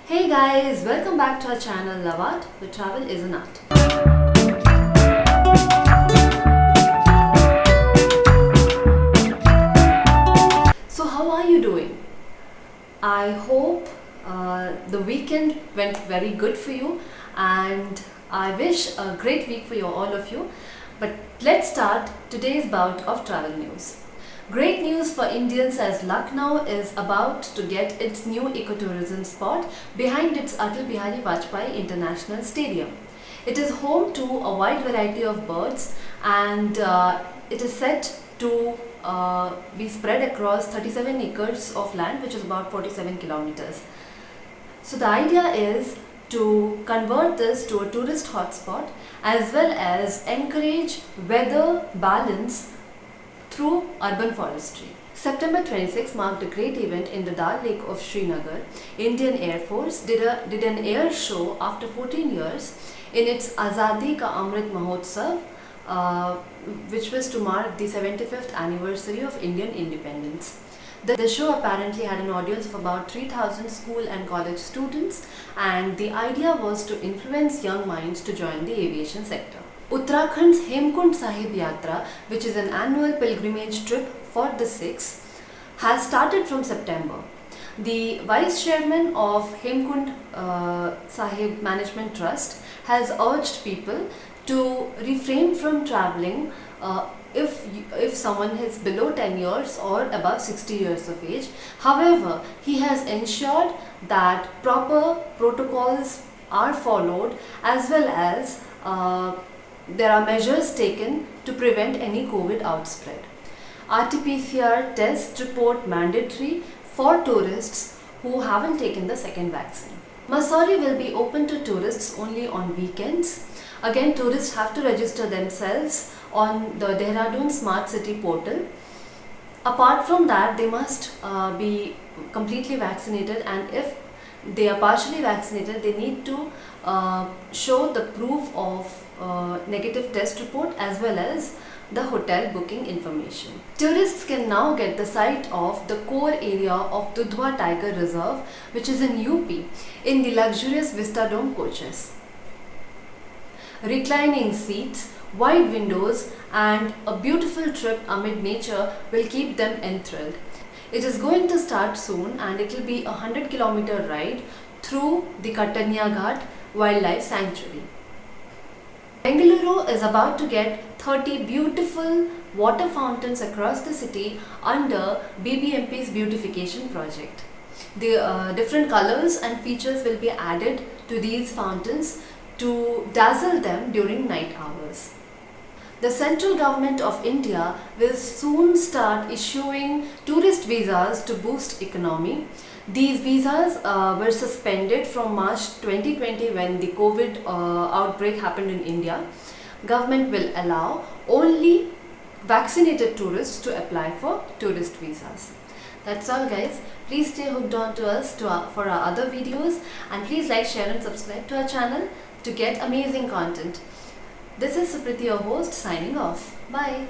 Hey guys, welcome back to our channel Love Art, where travel is an art. So how are you doing? I hope the weekend went very good for you, and I wish a great week for all of you. But let's start today's bout of travel news. Great news for Indians, as Lucknow is about to get its new ecotourism spot behind its Atal Bihari Vajpayee International Stadium. It is home to a wide variety of birds, and it is set to be spread across 37 acres of land, which is about 47 kilometers. So the idea is to convert this to a tourist hotspot as well as encourage weather balance through urban forestry. September 26 marked a great event in the Dal Lake of Srinagar. Indian Air Force did an air show after 14 years in its Azadi Ka Amrit Mahotsav, which was to mark the 75th anniversary of Indian independence. The show apparently had an audience of about 3,000 school and college students, and the idea was to influence young minds to join the aviation sector. Uttarakhand's Hemkund Sahib Yatra, which is an annual pilgrimage trip for the Sikhs, has started from September. The Vice Chairman of Hemkund Sahib Management Trust has urged people to refrain from travelling if someone is below 10 years or above 60 years of age. However, he has ensured that proper protocols are followed, as well as there are measures taken to prevent any COVID outspread. RT-PCR test report mandatory for tourists who haven't taken the second vaccine. Mussoorie will be open to tourists only on weekends. Again, tourists have to register themselves on the Dehradun Smart City portal. Apart from that, they must be completely vaccinated, and if they are partially vaccinated, they need to show the proof of negative test report as well as the hotel booking information. Tourists can now get the sight of the core area of Dudhwa Tiger Reserve, which is in UP, in the luxurious Vistadome coaches. Reclining seats, wide windows, and a beautiful trip amid nature will keep them enthralled. It is going to start soon, and it will be a 100-kilometer ride through the Kattanya Ghat Wildlife Sanctuary. Bengaluru is about to get 30 beautiful water fountains across the city under BBMP's beautification project. The different colors and features will be added to these fountains to dazzle them during night hours. The central government of India will soon start issuing tourist visas to boost economy. These visas were suspended from March 2020 when the COVID outbreak happened in India. Government will allow only vaccinated tourists to apply for tourist visas. That's all, guys. Please stay hooked on to us for our other videos, and please like, share and subscribe to our channel to get amazing content. This is Supriti, your host, signing off. Bye.